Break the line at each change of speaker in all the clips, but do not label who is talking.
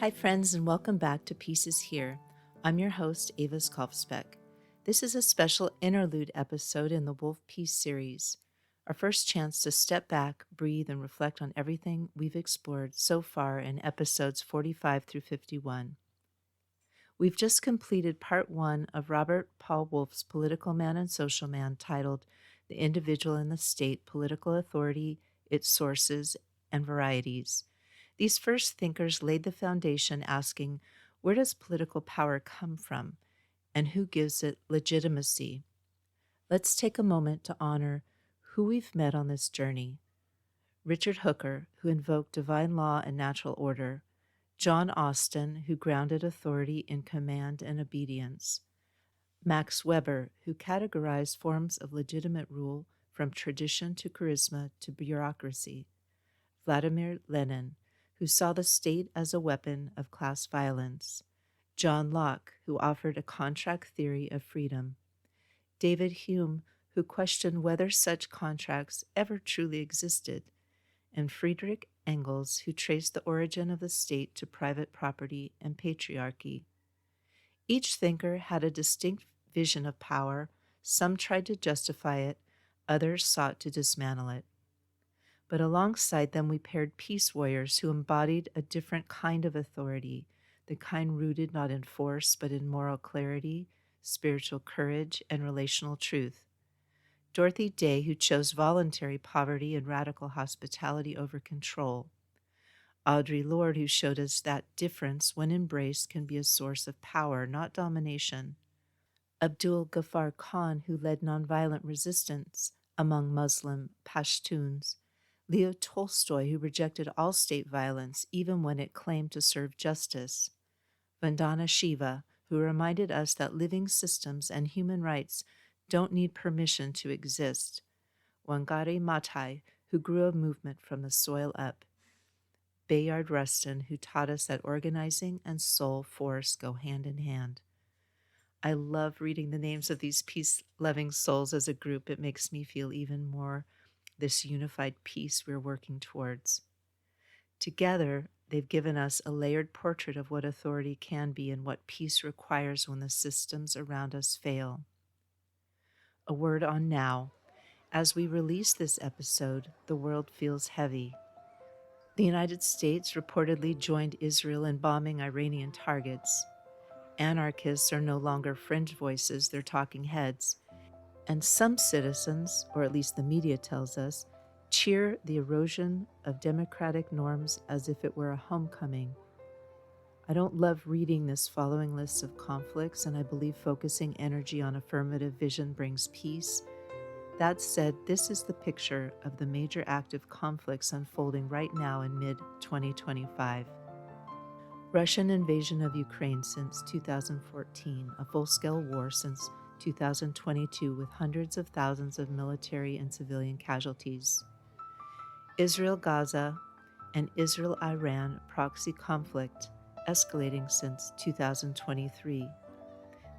Hi, friends, and welcome back to Peace is Here. I'm your host, Avis Kalfsbeek. This is a special interlude episode in the Wolff Peace series, our first chance to step back, breathe, and reflect on everything we've explored so far in episodes 45 through 51. We've just completed part one of Robert Paul Wolff's Political Man and Social Man, titled The Individual and the State, Political Authority, Its Sources, and Varieties. These first thinkers laid the foundation asking, where does political power come from, and who gives it legitimacy? Let's take a moment to honor who we've met on this journey. Richard Hooker, who invoked divine law and natural order. John Austin, who grounded authority in command and obedience. Max Weber, who categorized forms of legitimate rule from tradition to charisma to bureaucracy. Vladimir Lenin, who saw the state as a weapon of class violence. John Locke, who offered a contract theory of freedom. David Hume, who questioned whether such contracts ever truly existed. And Friedrich Engels, who traced the origin of the state to private property and patriarchy. Each thinker had a distinct vision of power. Some tried to justify it, others sought to dismantle it. But alongside them, we paired peace warriors who embodied a different kind of authority, the kind rooted not in force, but in moral clarity, spiritual courage, and relational truth. Dorothy Day, who chose voluntary poverty and radical hospitality over control. Audre Lorde, who showed us that difference, when embraced, can be a source of power, not domination. Abdul Ghaffar Khan, who led nonviolent resistance among Muslim Pashtuns. Leo Tolstoy, who rejected all state violence, even when it claimed to serve justice. Vandana Shiva, who reminded us that living systems and human rights don't need permission to exist. Wangari Maathai, who grew a movement from the soil up. Bayard Rustin, who taught us that organizing and soul force go hand in hand. I love reading the names of these peace-loving souls as a group. It makes me feel even more this unified peace we're working towards. Together, they've given us a layered portrait of what authority can be and what peace requires when the systems around us fail. A word on now. As we release this episode, the world feels heavy. The United States reportedly joined Israel in bombing Iranian targets. Anarchists are no longer fringe voices, they're talking heads. And some citizens, or at least the media tells us, cheer the erosion of democratic norms as if it were a homecoming. I don't love reading this following list of conflicts, and I believe focusing energy on affirmative vision brings peace. That said, this is the picture of the major active conflicts unfolding right now in mid-2025. Russian invasion of Ukraine since 2014, a full-scale war since 2022 with hundreds of thousands of military and civilian casualties. Israel-Gaza and Israel-Iran proxy conflict escalating since 2023.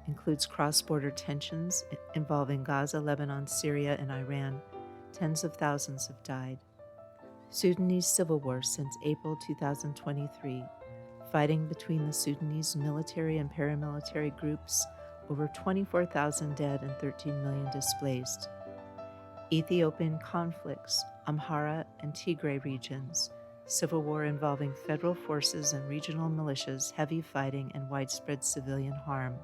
Includes cross-border tensions involving Gaza, Lebanon, Syria, and Iran. Tens of thousands have died. Sudanese civil war since April 2023. Fighting between the Sudanese military and paramilitary groups, over 24,000 dead and 13 million displaced. Ethiopian conflicts, Amhara and Tigray regions, civil war involving federal forces and regional militias, heavy fighting and widespread civilian harm.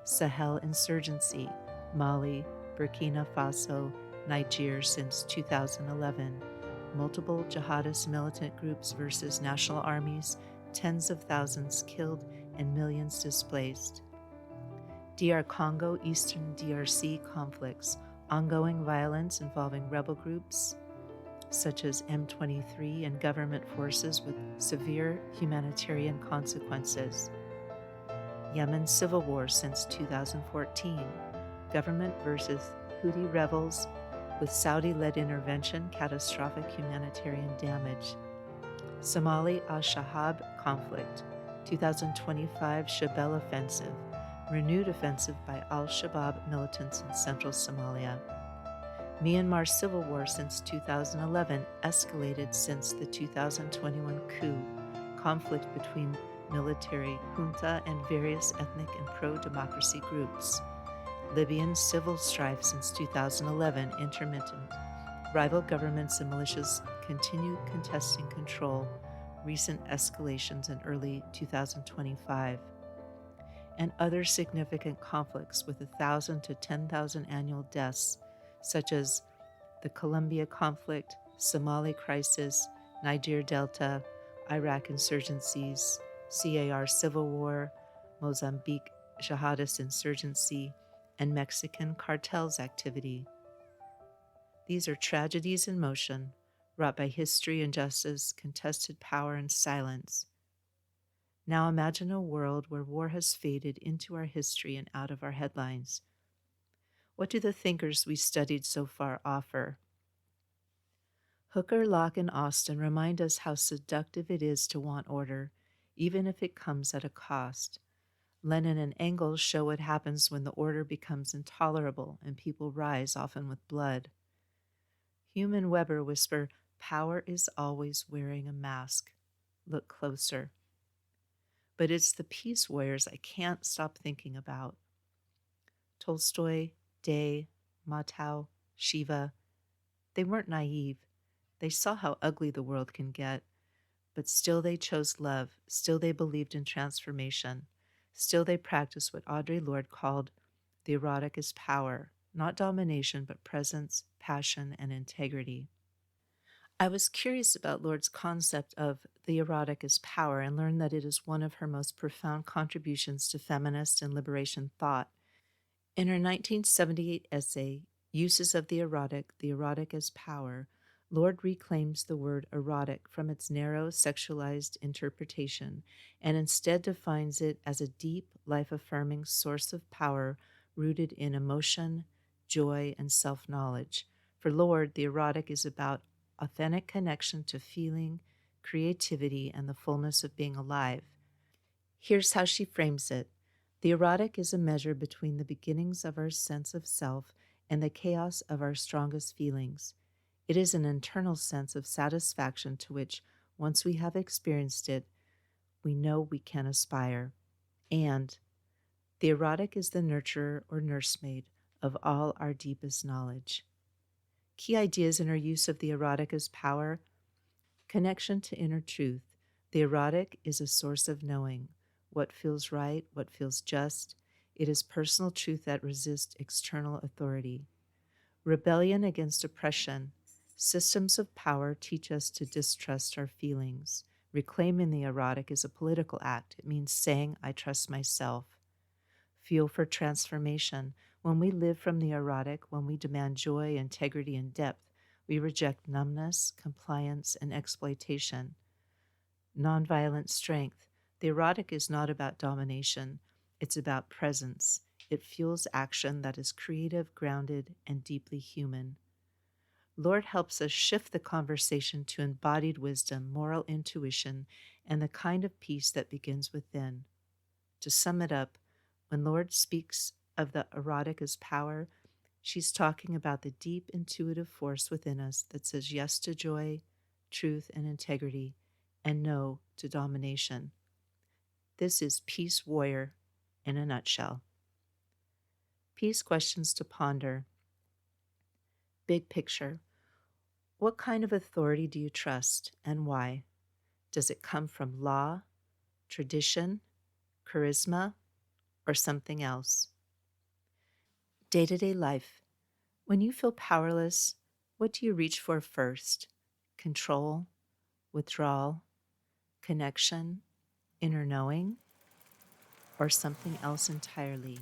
Sahel insurgency, Mali, Burkina Faso, Niger since 2011. Multiple jihadist militant groups versus national armies, tens of thousands killed and millions displaced. DR Congo, Eastern DRC conflicts, ongoing violence involving rebel groups such as M23 and government forces with severe humanitarian consequences. Yemen civil war since 2014, government versus Houthi rebels with Saudi-led intervention, catastrophic humanitarian damage. Somali al-Shahab conflict, 2025 Shabelle offensive, renewed offensive by al-Shabaab militants in central Somalia. Myanmar civil war since 2011 escalated since the 2021 coup, conflict between military junta and various ethnic and pro-democracy groups. Libyan civil strife since 2011, intermittent. Rival governments and militias continue contesting control, recent escalations in early 2025. And other significant conflicts with 1,000 to 10,000 annual deaths, such as the Colombia conflict, Somali crisis, Niger Delta, Iraq insurgencies, CAR civil war, Mozambique jihadist insurgency, and Mexican cartels activity. These are tragedies in motion, wrought by history, injustice, contested power, and silence. Now imagine a world where war has faded into our history and out of our headlines. What do the thinkers we studied so far offer? Hooker, Locke, and Austin remind us how seductive it is to want order, even if it comes at a cost. Lenin and Engels show what happens when the order becomes intolerable and people rise, often with blood. Hume and Weber whisper, "Power is always wearing a mask. Look closer." But it's the peace warriors I can't stop thinking about. Tolstoy, Day, Matow, Shiva, they weren't naive. They saw how ugly the world can get, but still they chose love, still they believed in transformation, still they practiced what Audre Lorde called the erotic as power, not domination, but presence, passion, and integrity. I was curious about Lorde's concept of the erotic as power and learned that it is one of her most profound contributions to feminist and liberation thought. In her 1978 essay, Uses of the Erotic as Power, Lorde reclaims the word erotic from its narrow, sexualized interpretation and instead defines it as a deep, life-affirming source of power rooted in emotion, joy, and self-knowledge. For Lorde, the erotic is about authentic connection to feeling, creativity, and the fullness of being alive. Here's how she frames it. The erotic is a measure between the beginnings of our sense of self and the chaos of our strongest feelings. It is an internal sense of satisfaction to which, once we have experienced it, we know we can aspire. And the erotic is the nurturer or nursemaid of all our deepest knowledge. Key ideas in her use of the erotic as power: connection to inner truth. The erotic is a source of knowing what feels right, what feels just. It is personal truth that resists external authority. Rebellion against oppression. Systems of power teach us to distrust our feelings. Reclaiming the erotic is a political act. It means saying, "I trust myself." Fuel for transformation. When we live from the erotic, when we demand joy, integrity, and depth, we reject numbness, compliance, and exploitation. Nonviolent strength. The erotic is not about domination. It's about presence. It fuels action that is creative, grounded, and deeply human. Lorde helps us shift the conversation to embodied wisdom, moral intuition, and the kind of peace that begins within. To sum it up, when Lorde speaks of the erotic as power, she's talking about the deep intuitive force within us that says yes to joy, truth, and integrity, and no to domination. This is Peace Warrior in a nutshell. Peace questions to ponder. Big picture. What kind of authority do you trust and why? Does it come from law, tradition, charisma, or something else? Day-to-day life. When you feel powerless, what do you reach for first? Control, withdrawal, connection, inner knowing, or something else entirely?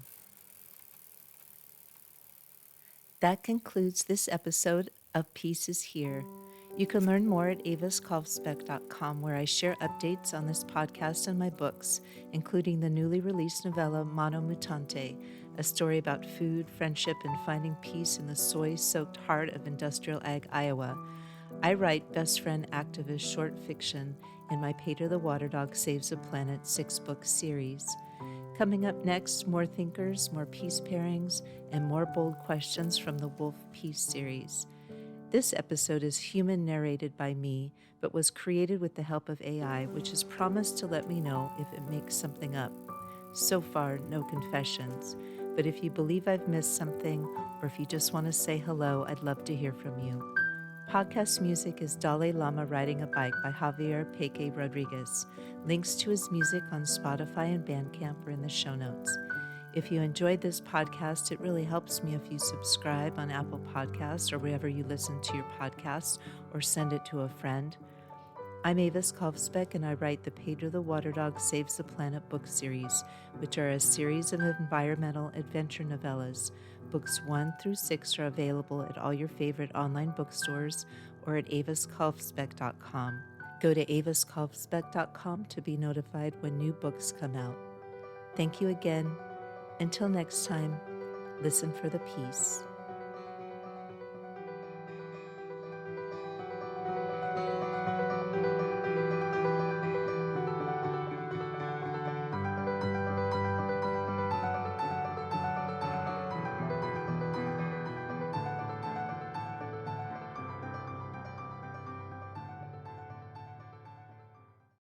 That concludes this episode of Peace is Here. You can learn more at aviskalfsbeek.com, where I share updates on this podcast and my books, including the newly released novella Mano Mutante, a story about food, friendship, and finding peace in the soy-soaked heart of industrial ag Iowa. I write best friend activist short fiction in my Pater the Water Dog Saves the Planet 6-book series. Coming up next, more thinkers, more peace pairings, and more bold questions from the Wolff Peace series. This episode is human narrated by me, but was created with the help of AI, which has promised to let me know if it makes something up. So far, no confessions, but if you believe I've missed something, or if you just want to say hello, I'd love to hear from you. Podcast music is Dalai Lama Riding a Bike by Javier Peque Rodriguez. Links to his music on Spotify and Bandcamp are in the show notes. If you enjoyed this podcast, it really helps me if you subscribe on Apple Podcasts or wherever you listen to your podcasts, or send it to a friend. I'm Avis Kalfsbeek, and I write the Pedro the Water Dog Saves the Planet book series, which are a series of environmental adventure novellas. Books 1 through 6 are available at all your favorite online bookstores or at aviskalfsbeek.com. Go to aviskalfsbeek.com to be notified when new books come out. Thank you again. Until next time, listen for the peace.